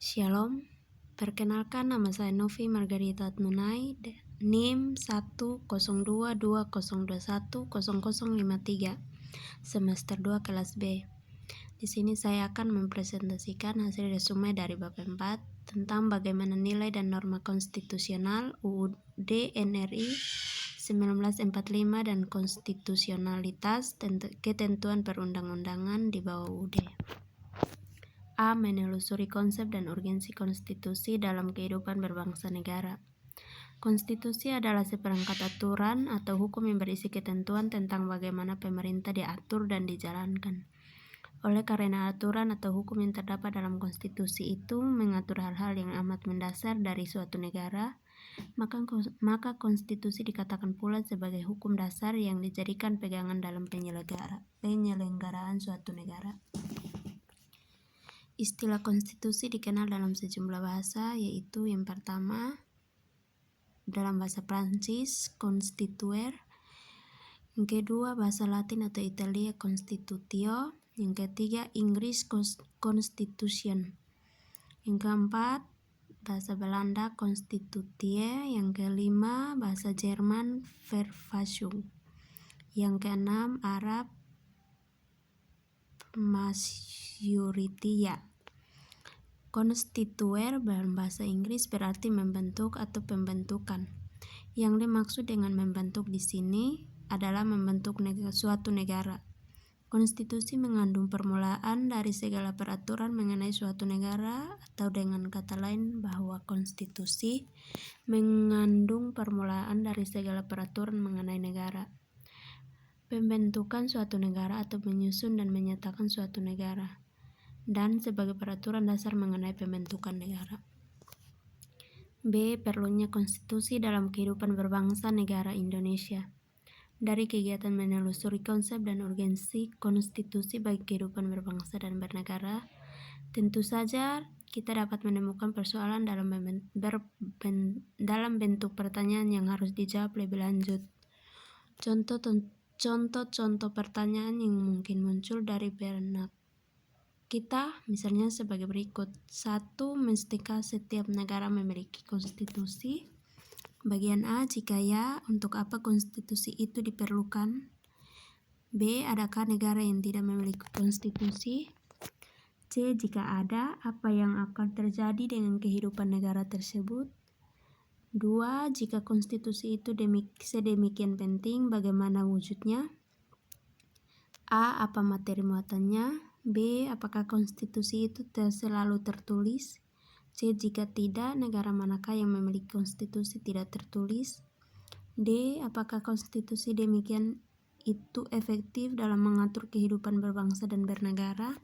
Shalom, perkenalkan nama saya Novi Margarita Atmunai, NIM 10220210053, semester 2 kelas B. Di sini saya akan mempresentasikan hasil resume dari bab 4 tentang bagaimana nilai dan norma konstitusional UUD NRI 1945 dan konstitusionalitas ketentuan perundang-undangan di bawah UUD. A. Menelusuri konsep dan urgensi konstitusi dalam kehidupan berbangsa negara. Konstitusi adalah seperangkat aturan atau hukum yang berisi ketentuan tentang bagaimana pemerintah diatur dan dijalankan. Oleh karena aturan atau hukum yang terdapat dalam konstitusi itu mengatur hal-hal yang amat mendasar dari suatu negara, maka konstitusi dikatakan pula sebagai hukum dasar yang dijadikan pegangan dalam penyelenggaraan suatu negara. Istilah konstitusi dikenal dalam sejumlah bahasa, yaitu yang pertama dalam bahasa Prancis, constituer, yang kedua bahasa Latin atau Italia, constitutio, yang ketiga Inggris, constitution, yang keempat bahasa Belanda, constitutie, yang kelima bahasa Jerman, Verfassung, yang keenam Arab, Masyuritia. Konstituer dalam bahasa Inggris berarti membentuk atau pembentukan. Yang dimaksud dengan membentuk di sini adalah membentuk suatu negara. Konstitusi mengandung permulaan dari segala peraturan mengenai suatu negara, atau dengan kata lain bahwa konstitusi mengandung permulaan dari segala peraturan mengenai negara. Pembentukan suatu negara atau menyusun dan menyatakan suatu negara, dan sebagai peraturan dasar mengenai pembentukan negara. B. Perlunya konstitusi dalam kehidupan berbangsa negara Indonesia. Dari kegiatan menelusuri konsep dan urgensi konstitusi bagi kehidupan berbangsa dan bernegara, tentu saja kita dapat menemukan persoalan dalam bentuk pertanyaan yang harus dijawab lebih lanjut. Contoh-contoh pertanyaan yang mungkin muncul dari benak kita misalnya sebagai berikut. 1. Mestikah setiap negara memiliki konstitusi? Bagian A, jika ya, untuk apa konstitusi itu diperlukan? B. Adakah negara yang tidak memiliki konstitusi? C. Jika ada, apa yang akan terjadi dengan kehidupan negara tersebut? 2. Jika konstitusi itu sedemikian penting, bagaimana wujudnya? A. Apa materi muatannya? B. Apakah konstitusi itu selalu tertulis? C. Jika tidak, negara manakah yang memiliki konstitusi tidak tertulis? D. Apakah konstitusi demikian itu efektif dalam mengatur kehidupan berbangsa dan bernegara?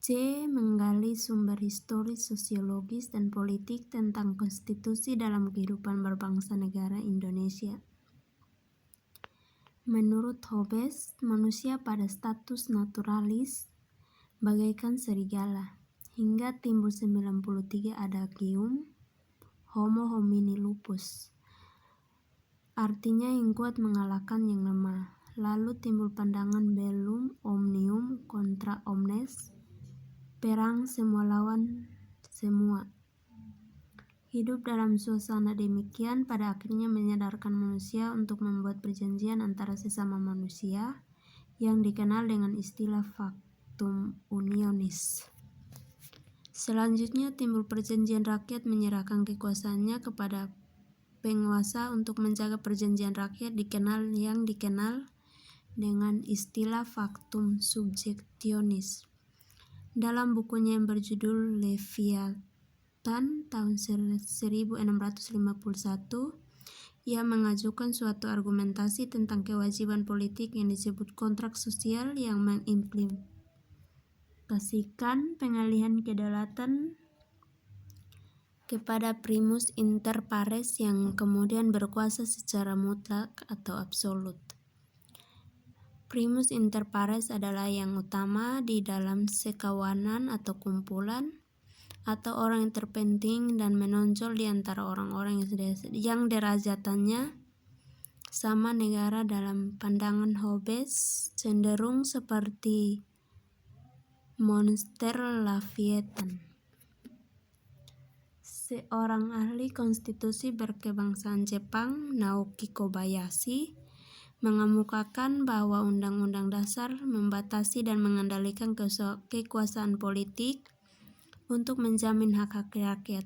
C. Menggali sumber historis, sosiologis, dan politik tentang konstitusi dalam kehidupan berbangsa negara Indonesia. Menurut Hobbes, manusia pada status naturalis bagaikan serigala, hingga timbul 93 adagium Homo homini lupus. Artinya yang kuat mengalahkan yang lemah. Lalu timbul pandangan bellum omnium contra omnes, perang semua lawan semua. Hidup dalam suasana demikian pada akhirnya menyadarkan manusia untuk membuat perjanjian antara sesama manusia yang dikenal dengan istilah factum unionis. Selanjutnya timbul perjanjian rakyat menyerahkan kekuasaannya kepada penguasa untuk menjaga perjanjian rakyat yang dikenal dengan istilah factum subjectionis. Dalam bukunya yang berjudul Leviathan tahun 1651, ia mengajukan suatu argumentasi tentang kewajiban politik yang disebut kontrak sosial yang mengimplikasikan pengalihan kedaulatan kepada primus inter pares yang kemudian berkuasa secara mutlak atau absolut. Primus inter pares adalah yang utama di dalam sekawanan atau kumpulan, atau orang yang terpenting dan menonjol di antara orang-orang yang derajatannya sama negara. Dalam pandangan Hobbes cenderung seperti monster Leviathan. Seorang ahli konstitusi berkebangsaan Jepang, Naoki Kobayashi, mengemukakan bahwa Undang-Undang Dasar membatasi dan mengendalikan kekuasaan politik untuk menjamin hak-hak rakyat.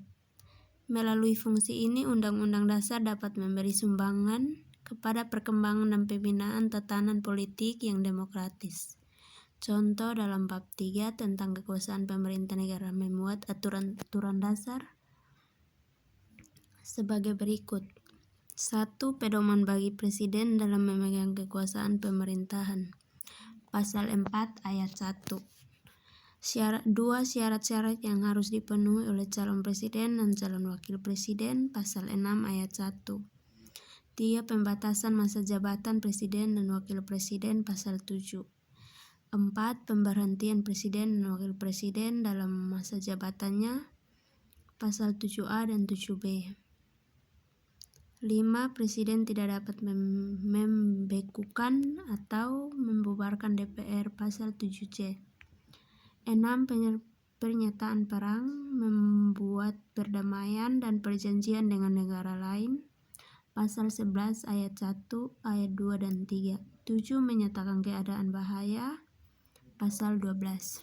Melalui fungsi ini, Undang-Undang Dasar dapat memberi sumbangan kepada perkembangan dan pembinaan tatanan politik yang demokratis. Contoh dalam bab 3 tentang kekuasaan pemerintah negara memuat aturan-aturan dasar sebagai berikut. 1. Pedoman bagi presiden dalam memegang kekuasaan pemerintahan. Pasal 4 ayat 1. 2. Syarat-syarat yang harus dipenuhi oleh calon presiden dan calon wakil presiden. Pasal 6 ayat 1. 3. Pembatasan masa jabatan presiden dan wakil presiden. Pasal 7. 4. Pemberhentian presiden dan wakil presiden dalam masa jabatannya. Pasal 7A dan 7B. 5. Presiden tidak dapat membekukan atau membubarkan DPR. Pasal 7C. 6. Pernyataan perang, membuat perdamaian dan perjanjian dengan negara lain. Pasal 11 ayat 1, ayat 2 dan 3. 7. Menyatakan keadaan bahaya. Pasal 12.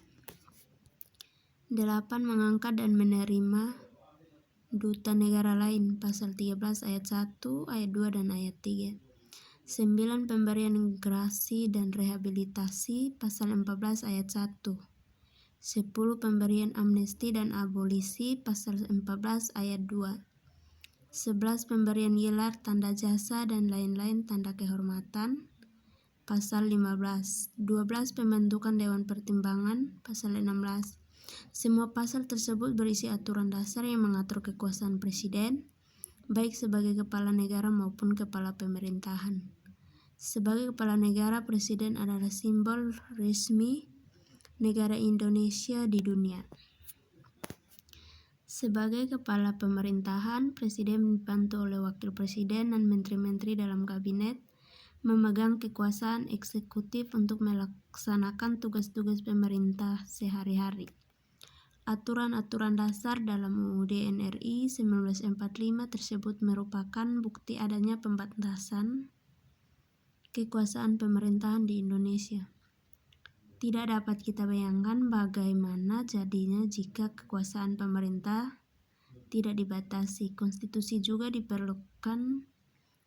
8. Mengangkat dan menerima duta negara lain. Pasal 13 ayat 1, ayat 2 dan ayat 3. 9. Pemberian gerasi dan rehabilitasi. Pasal 14 ayat 1. 10. Pemberian amnesti dan abolisi. Pasal 14 ayat 2. 11. Pemberian gelar, tanda jasa dan lain-lain tanda kehormatan. Pasal 15. 12. Pembentukan Dewan Pertimbangan. Pasal 16. Semua pasal tersebut berisi aturan dasar yang mengatur kekuasaan presiden, baik sebagai kepala negara maupun kepala pemerintahan. Sebagai kepala negara, presiden adalah simbol resmi negara Indonesia di dunia. Sebagai kepala pemerintahan, presiden dibantu oleh wakil presiden dan menteri-menteri dalam kabinet, memegang kekuasaan eksekutif untuk melaksanakan tugas-tugas pemerintah sehari-hari. Aturan-aturan dasar dalam UUD NRI 1945 tersebut merupakan bukti adanya pembatasan kekuasaan pemerintahan di Indonesia. Tidak dapat kita bayangkan bagaimana jadinya jika kekuasaan pemerintah tidak dibatasi. Konstitusi juga diperlukan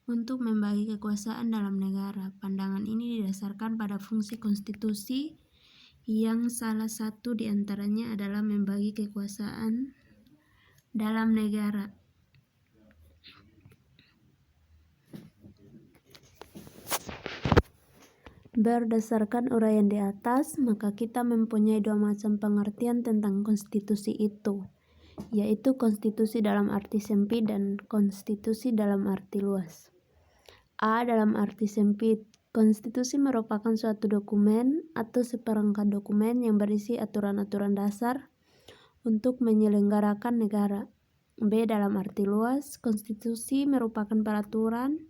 untuk membagi kekuasaan dalam negara. Pandangan ini didasarkan pada fungsi konstitusi yang salah satu di antaranya adalah membagi kekuasaan dalam negara. Berdasarkan uraian di atas, maka kita mempunyai dua macam pengertian tentang konstitusi itu, yaitu konstitusi dalam arti sempit dan konstitusi dalam arti luas. A. Dalam arti sempit, konstitusi merupakan suatu dokumen atau seperangkat dokumen yang berisi aturan-aturan dasar untuk menyelenggarakan negara. B. Dalam arti luas, konstitusi merupakan peraturan,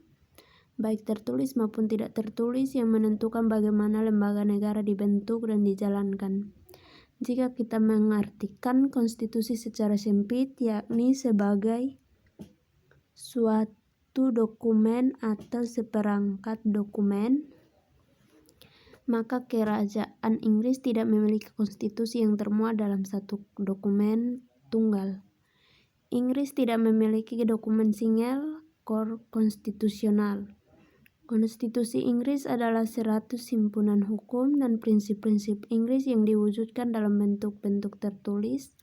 baik tertulis maupun tidak tertulis, yang menentukan bagaimana lembaga negara dibentuk dan dijalankan. Jika kita mengartikan konstitusi secara sempit, yakni sebagai suatu dokumen atau seperangkat dokumen, maka kerajaan Inggris tidak memiliki konstitusi yang termuat dalam satu dokumen tunggal. Inggris tidak memiliki dokumen single core konstitusional. Konstitusi Inggris adalah 100 himpunan hukum dan prinsip-prinsip Inggris yang diwujudkan dalam bentuk-bentuk tertulis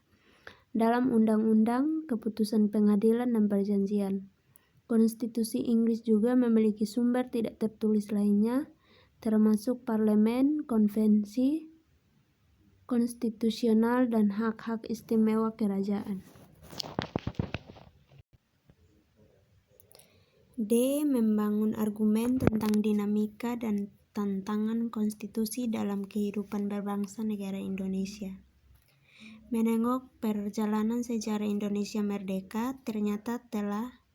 dalam undang-undang, keputusan pengadilan, dan perjanjian. Konstitusi Inggris juga memiliki sumber tidak tertulis lainnya, termasuk parlemen, konvensi konstitusional, dan hak-hak istimewa kerajaan. D. Membangun argumen tentang dinamika dan tantangan konstitusi dalam kehidupan berbangsa negara Indonesia. Menengok perjalanan sejarah Indonesia merdeka, ternyata telah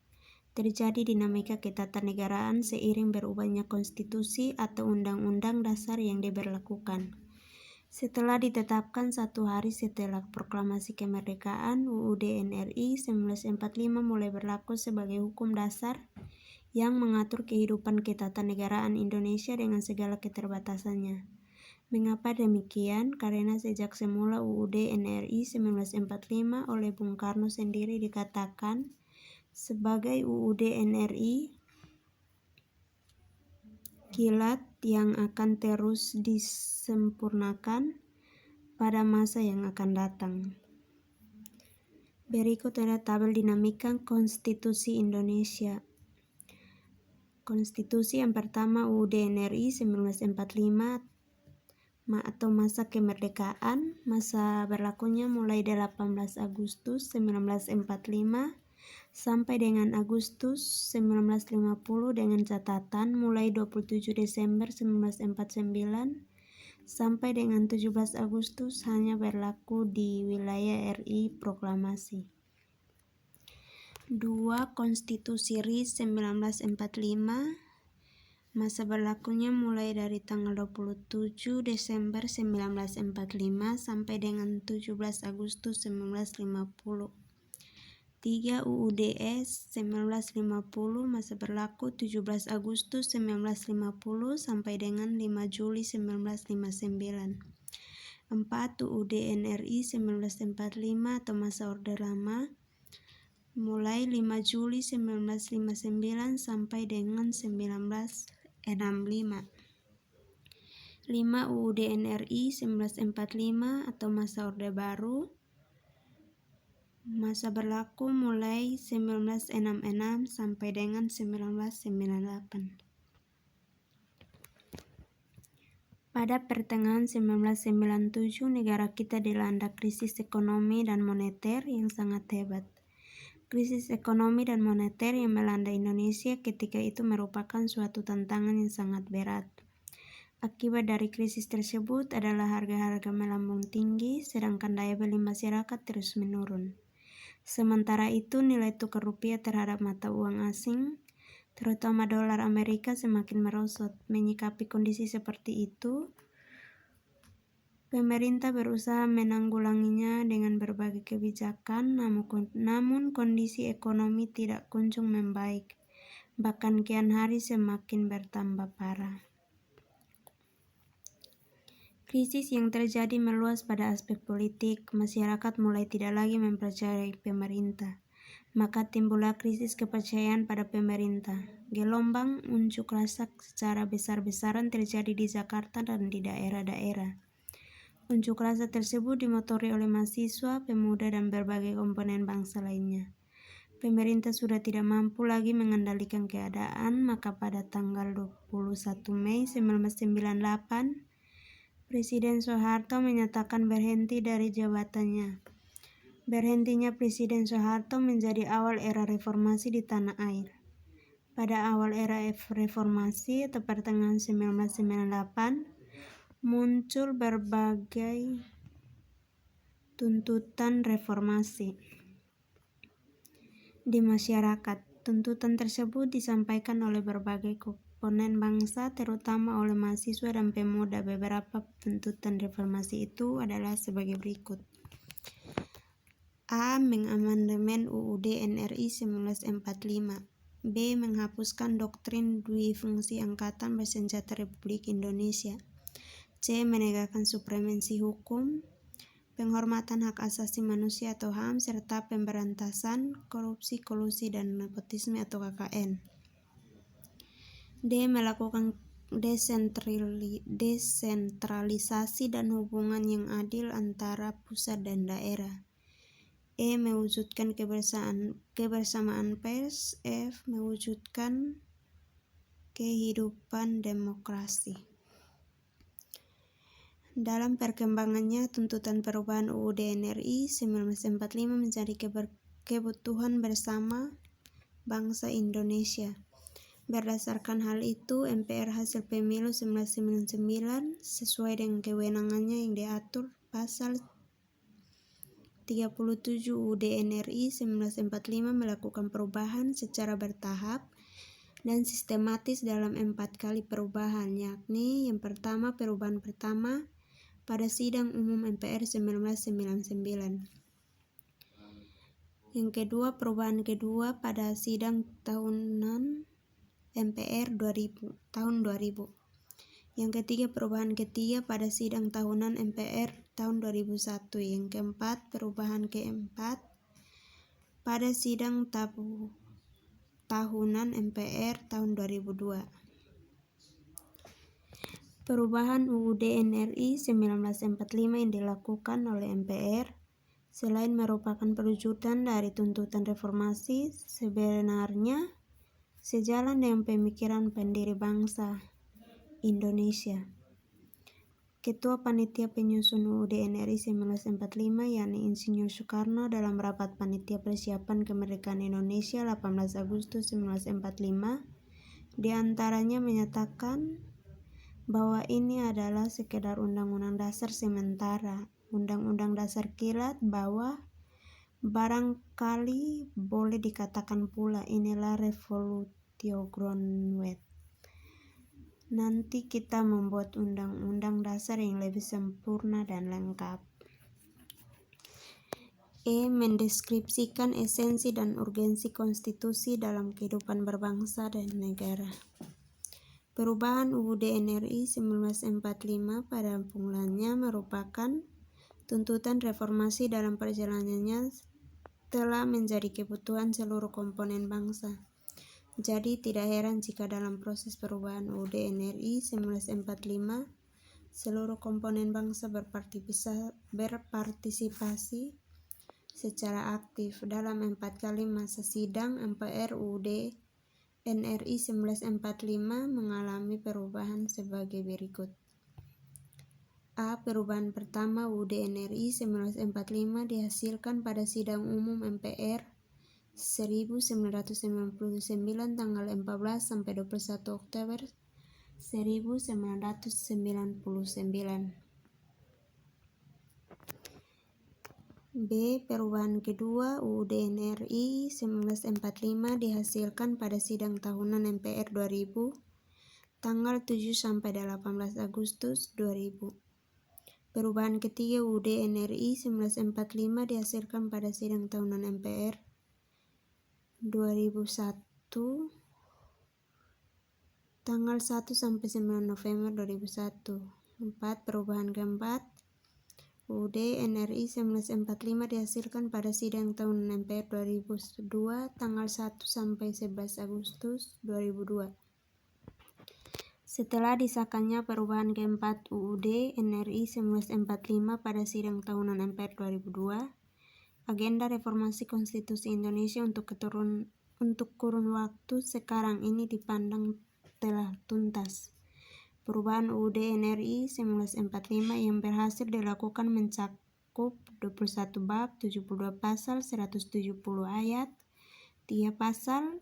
terjadi dinamika ketatanegaraan seiring berubahnya konstitusi atau undang-undang dasar yang diberlakukan. Setelah ditetapkan 1 hari setelah proklamasi kemerdekaan, UUD NRI 1945 mulai berlaku sebagai hukum dasar yang mengatur kehidupan ketatanegaraan Indonesia dengan segala keterbatasannya. Mengapa demikian? Karena sejak semula UUD NRI 1945 oleh Bung Karno sendiri dikatakan sebagai UUD NRI kilat yang akan terus disempurnakan pada masa yang akan datang. Berikut ada tabel dinamika Konstitusi Indonesia. Konstitusi yang pertama UUD NRI 1945 atau masa kemerdekaan. Masa berlakunya mulai 18 Agustus 1945 sampai dengan Agustus 1950 dengan catatan mulai 27 Desember 1949 sampai dengan 17 Agustus hanya berlaku di wilayah RI proklamasi. 2. Konstitusi RI 1945 masa berlakunya mulai dari tanggal 27 Desember 1945 sampai dengan 17 Agustus 1950. 3. UUDS 1950 masa berlaku 17 Agustus 1950 sampai dengan 5 Juli 1959. 4. UUD NRI 1945 atau masa Orde Lama mulai 5 Juli 1959 sampai dengan 1965. 5. UUD NRI 1945 atau masa Orde Baru masa berlaku mulai 1966 sampai dengan 1998. Pada pertengahan 1997, negara kita dilanda krisis ekonomi dan moneter yang sangat hebat. Krisis ekonomi dan moneter yang melanda Indonesia ketika itu merupakan suatu tantangan yang sangat berat. Akibat dari krisis tersebut adalah harga-harga melambung tinggi, sedangkan daya beli masyarakat terus menurun. Sementara itu, nilai tukar rupiah terhadap mata uang asing, terutama dolar Amerika, semakin merosot. Menyikapi kondisi seperti itu, pemerintah berusaha menanggulanginya dengan berbagai kebijakan, namun kondisi ekonomi tidak kunjung membaik, bahkan kian hari semakin bertambah parah. Krisis yang terjadi meluas pada aspek politik, masyarakat mulai tidak lagi mempercayai pemerintah. Maka timbullah krisis kepercayaan pada pemerintah. Gelombang unjuk rasa secara besar-besaran terjadi di Jakarta dan di daerah-daerah. Unjuk rasa tersebut dimotori oleh mahasiswa, pemuda, dan berbagai komponen bangsa lainnya. Pemerintah sudah tidak mampu lagi mengendalikan keadaan, maka pada tanggal 21 Mei 1998, Presiden Soeharto menyatakan berhenti dari jabatannya. Berhentinya Presiden Soeharto menjadi awal era reformasi di tanah air. Pada awal era reformasi atau pertengahan 1998, muncul berbagai tuntutan reformasi di masyarakat. Tuntutan tersebut disampaikan oleh berbagai komponen bangsa, terutama oleh mahasiswa dan pemuda. Beberapa tuntutan reformasi itu adalah sebagai berikut. A. Mengamandemen UUD NRI 1945. B. Menghapuskan doktrin duifungsi Angkatan Bersenjata Republik Indonesia. C. Menegakkan supremasi hukum, penghormatan hak asasi manusia atau HAM, serta pemberantasan korupsi, kolusi, dan nepotisme atau KKN. D. Melakukan desentralisasi dan hubungan yang adil antara pusat dan daerah. E. Mewujudkan kebersamaan pers. F. Mewujudkan kehidupan demokrasi. Dalam perkembangannya, tuntutan perubahan UUD NRI 1945 menjadi kebutuhan bersama bangsa Indonesia. Berdasarkan hal itu, MPR hasil pemilu 1999 sesuai dengan kewenangannya yang diatur pasal 37 UUD NRI 1945 melakukan perubahan secara bertahap dan sistematis dalam 4 kali perubahan, yakni yang pertama, perubahan pertama, pada Sidang Umum MPR 1999. Yang kedua, perubahan kedua pada Sidang Tahunan MPR tahun 2000. Yang ketiga, perubahan ketiga pada Sidang Tahunan MPR tahun 2001. Yang keempat, perubahan keempat pada Sidang Tahunan MPR tahun 2002. Perubahan UUD NRI 1945 yang dilakukan oleh MPR selain merupakan perwujudan dari tuntutan reformasi, sebenarnya sejalan dengan pemikiran pendiri bangsa Indonesia. Ketua Panitia Penyusun UUD NRI 1945 yakni Insinyur Soekarno dalam rapat Panitia Persiapan Kemerdekaan Indonesia 18 Agustus 1945 diantaranya menyatakan bahwa ini adalah sekedar undang-undang dasar sementara, undang-undang dasar kilat, bahwa barangkali boleh dikatakan pula inilah revolutio grounded. Nanti kita membuat undang-undang dasar yang lebih sempurna dan lengkap. Mendeskripsikan esensi dan urgensi konstitusi dalam kehidupan berbangsa dan negara. Perubahan UUD NRI 1945 pada mulanya merupakan tuntutan reformasi dalam perjalanannya telah menjadi kebutuhan seluruh komponen bangsa. Jadi tidak heran jika dalam proses perubahan UUD NRI 1945 seluruh komponen bangsa berpartisipasi secara aktif dalam 4 kali masa sidang MPR UUD NRI 1945 mengalami perubahan sebagai berikut. A. Perubahan pertama UUD NRI 1945 dihasilkan pada Sidang Umum MPR 1999 tanggal 14 sampai 21 Oktober 1999. B. Perubahan kedua UUD NRI 1945 dihasilkan pada Sidang Tahunan MPR 2000 tanggal 7 sampai 18 Agustus 2000. Perubahan ketiga UUD NRI 1945 dihasilkan pada Sidang Tahunan MPR 2001 tanggal 1 sampai 9 November 2001. 4. Perubahan keempat UUD NRI 1945 dihasilkan pada Sidang Tahunan MPR 2002 tanggal 1 sampai 11 Agustus 2002. Setelah disahkannya perubahan keempat UUD NRI 1945 pada Sidang Tahunan MPR 2002, agenda reformasi konstitusi Indonesia untuk kurun waktu sekarang ini dipandang telah tuntas. Perubahan UUD NRI 1945 yang berhasil dilakukan mencakup 21 bab, 72 pasal, 170 ayat, 3 pasal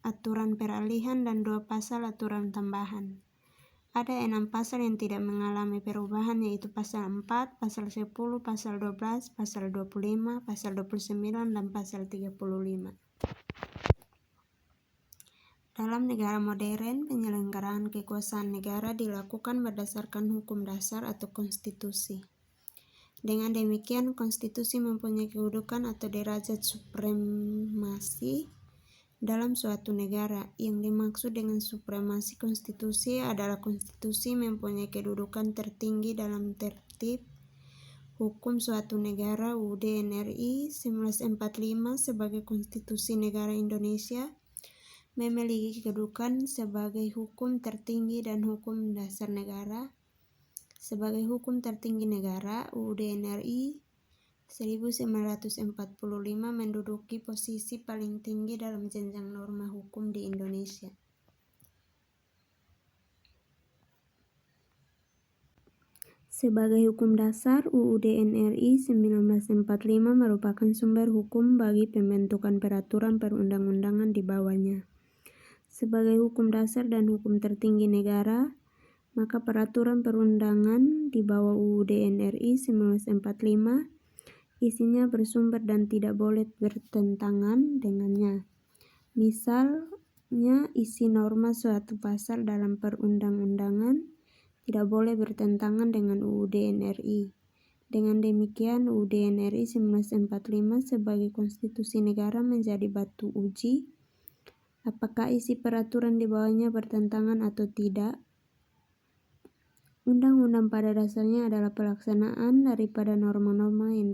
aturan peralihan dan 2 pasal aturan tambahan. Ada 6 pasal yang tidak mengalami perubahan, yaitu pasal 4, pasal 10, pasal 12, pasal 25, pasal 29, dan pasal 35. Dalam negara modern, penyelenggaraan kekuasaan negara dilakukan berdasarkan hukum dasar atau konstitusi. Dengan demikian, konstitusi mempunyai kedudukan atau derajat supremasi dalam suatu negara. Yang dimaksud dengan supremasi konstitusi adalah konstitusi mempunyai kedudukan tertinggi dalam tertib hukum suatu negara. UUD NRI 1945 sebagai konstitusi negara Indonesia memiliki kedudukan sebagai hukum tertinggi dan hukum dasar negara. Sebagai hukum tertinggi negara, UUD NRI 1945 menduduki posisi paling tinggi dalam jenjang norma hukum di Indonesia. Sebagai hukum dasar, UUD NRI 1945 merupakan sumber hukum bagi pembentukan peraturan perundang-undangan di bawahnya. Sebagai hukum dasar dan hukum tertinggi negara, maka peraturan perundangan di bawah UUD NRI 1945 isinya bersumber dan tidak boleh bertentangan dengannya. Misalnya isi norma suatu pasal dalam perundang-undangan tidak boleh bertentangan dengan UUD NRI. Dengan demikian, UUD NRI 1945 sebagai konstitusi negara menjadi batu uji apakah isi peraturan di bawahnya bertentangan atau tidak. Undang-undang pada dasarnya adalah pelaksanaan daripada norma-norma yang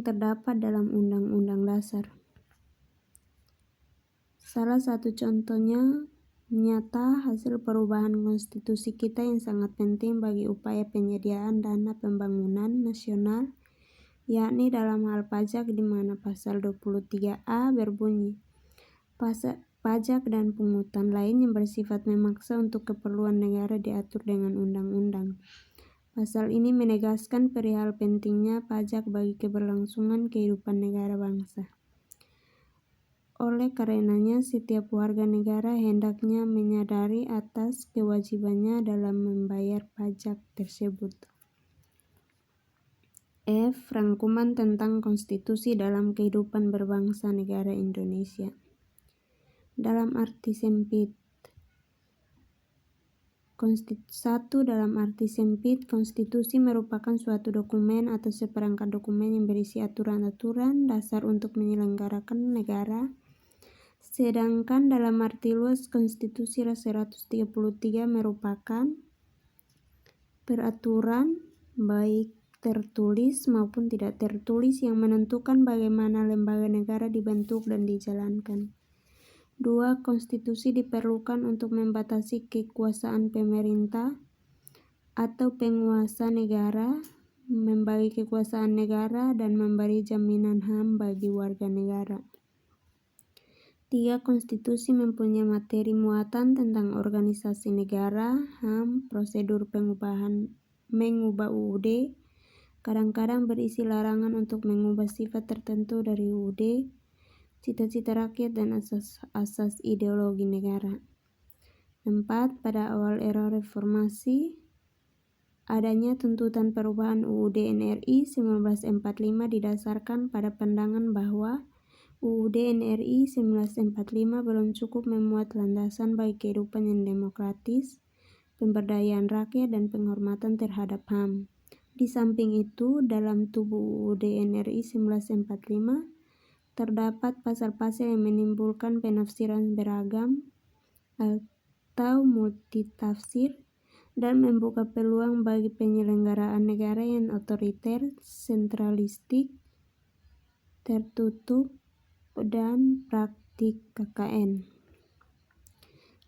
terdapat dalam Undang-Undang Dasar. Salah satu contohnya nyata hasil perubahan konstitusi kita yang sangat penting bagi upaya penyediaan dana pembangunan nasional, yakni dalam hal pajak, di mana pasal 23A berbunyi, pajak dan pungutan lain yang bersifat memaksa untuk keperluan negara diatur dengan undang-undang. Pasal ini menegaskan perihal pentingnya pajak bagi keberlangsungan kehidupan negara bangsa. Oleh karenanya, setiap warga negara hendaknya menyadari atas kewajibannya dalam membayar pajak tersebut. F. Rangkuman tentang konstitusi dalam kehidupan berbangsa negara Indonesia. Dalam arti sempit, dalam arti sempit, konstitusi merupakan suatu dokumen atau seperangkat dokumen yang berisi aturan-aturan dasar untuk menyelenggarakan negara. Sedangkan dalam arti luas, konstitusi 133 merupakan peraturan baik tertulis maupun tidak tertulis yang menentukan bagaimana lembaga negara dibentuk dan dijalankan. 2. Konstitusi diperlukan untuk membatasi kekuasaan pemerintah atau penguasa negara, membagi kekuasaan negara, dan memberi jaminan HAM bagi warga negara. 3. Konstitusi mempunyai materi muatan tentang organisasi negara, HAM, prosedur mengubah UUD, kadang-kadang berisi larangan untuk mengubah sifat tertentu dari UUD, cita-cita rakyat, dan asas ideologi negara. 4. Pada awal era reformasi, adanya tuntutan perubahan UUD NRI 1945 didasarkan pada pandangan bahwa UUD NRI 1945 belum cukup memuat landasan bagi kehidupan yang demokratis, pemberdayaan rakyat, dan penghormatan terhadap HAM. Di samping itu, dalam tubuh UUD NRI 1945 terdapat pasal-pasal yang menimbulkan penafsiran beragam atau multitafsir dan membuka peluang bagi penyelenggaraan negara yang otoriter, sentralistik, tertutup, dan praktik KKN.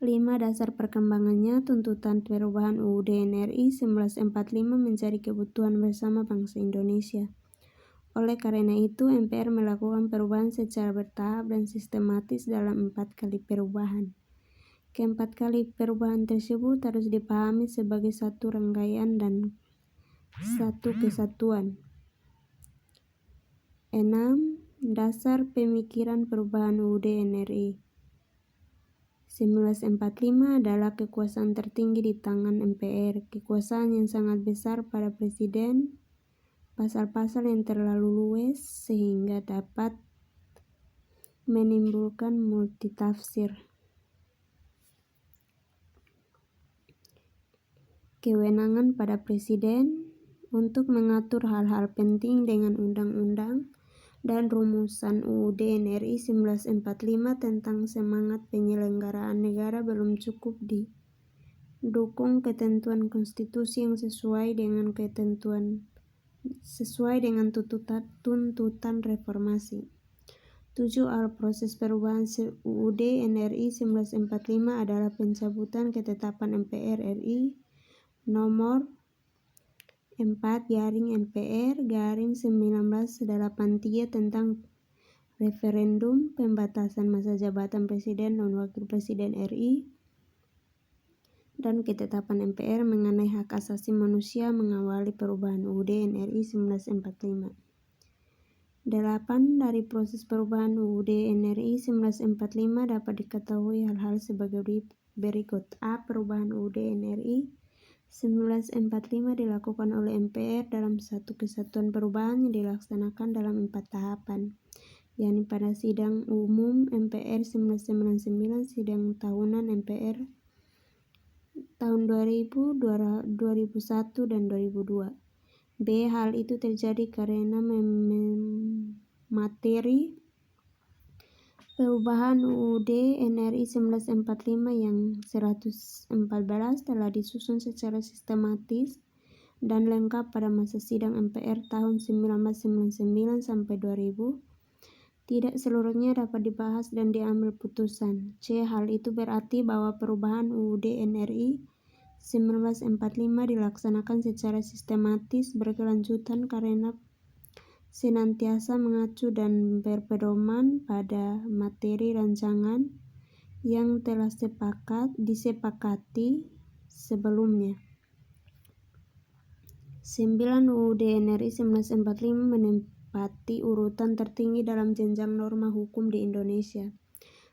5. Dasar perkembangannya, tuntutan perubahan UUD NRI 1945 menjadi kebutuhan bersama bangsa Indonesia. Oleh karena itu, MPR melakukan perubahan secara bertahap dan sistematis dalam 4 kali perubahan. Keempat kali perubahan tersebut harus dipahami sebagai satu rangkaian dan satu kesatuan. 6. Dasar pemikiran perubahan UUD NRI 1945 adalah kekuasaan tertinggi di tangan MPR, kekuasaan yang sangat besar pada presiden, pasal-pasal yang terlalu luas sehingga dapat menimbulkan multitafsir. Kewenangan pada presiden untuk mengatur hal-hal penting dengan undang-undang dan rumusan UUD NRI 1945 tentang semangat penyelenggaraan negara belum cukup didukung ketentuan konstitusi yang sesuai dengan tuntutan reformasi. 7. Proses perubahan UUD NRI 1945 adalah pencabutan ketetapan MPR RI nomor 4/MPR/1983 tentang referendum, pembatasan masa jabatan presiden dan wakil presiden RI, dan ketetapan MPR mengenai hak asasi manusia mengawali perubahan UUD NRI 1945. 8. Dari proses perubahan UUD NRI 1945 dapat diketahui hal-hal sebagai berikut. A. Perubahan UUD NRI 1945 dilakukan oleh MPR dalam satu kesatuan perubahan yang dilaksanakan dalam 4 tahapan. yakni pada sidang umum MPR 1999, sidang tahunan MPR tahun 2000, 2001, dan 2002. B. Hal itu terjadi karena materi perubahan UUD NRI 1945 yang 114 telah disusun secara sistematis dan lengkap pada masa sidang MPR tahun 1999 sampai 2000. Tidak seluruhnya dapat dibahas dan diambil putusan. C. Hal itu berarti bahwa perubahan UUD NRI 1945 dilaksanakan secara sistematis berkelanjutan karena senantiasa mengacu dan berpedoman pada materi rancangan yang telah disepakati sebelumnya. 9. UUD NRI 1945 menempati urutan tertinggi dalam jenjang norma hukum di Indonesia.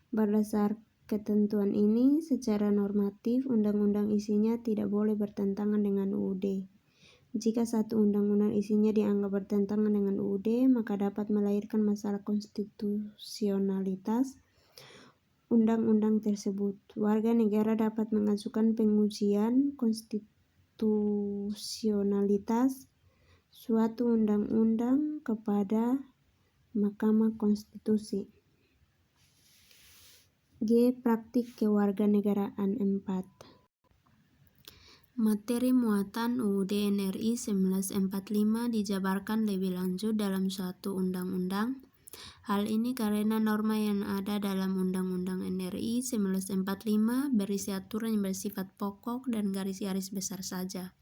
Berdasar ketentuan ini, secara normatif, undang-undang isinya tidak boleh bertentangan dengan UUD. Jika satu undang-undang isinya dianggap bertentangan dengan UUD, maka dapat melahirkan masalah konstitusionalitas undang-undang tersebut. Warga negara dapat mengajukan pengujian konstitusionalitas suatu undang-undang kepada Mahkamah Konstitusi. G. Praktik kewarganegaraan 4. Materi muatan UUD NRI 1945 dijabarkan lebih lanjut dalam suatu undang-undang. Hal ini karena norma yang ada dalam Undang-Undang NRI 1945 berisi aturan yang bersifat pokok dan garis-garis besar saja.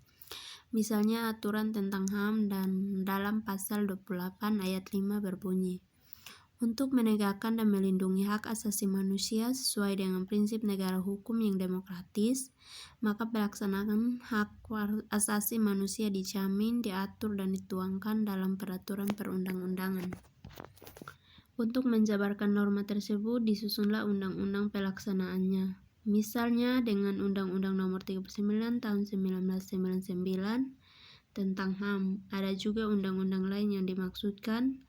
Misalnya aturan tentang HAM dan dalam pasal 28 ayat 5 berbunyi, untuk menegakkan dan melindungi hak asasi manusia sesuai dengan prinsip negara hukum yang demokratis, maka pelaksanaan hak asasi manusia dijamin, diatur, dan dituangkan dalam peraturan perundang-undangan. Untuk menjabarkan norma tersebut, disusunlah undang-undang pelaksanaannya. Misalnya dengan Undang-Undang Nomor 39 Tahun 1999 tentang HAM. Ada juga undang-undang lain yang dimaksudkan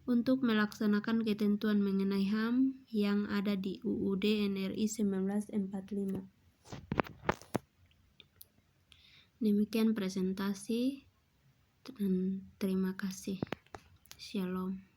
untuk melaksanakan ketentuan mengenai HAM yang ada di UUD NRI 1945. Demikian presentasi dan terima kasih. Shalom.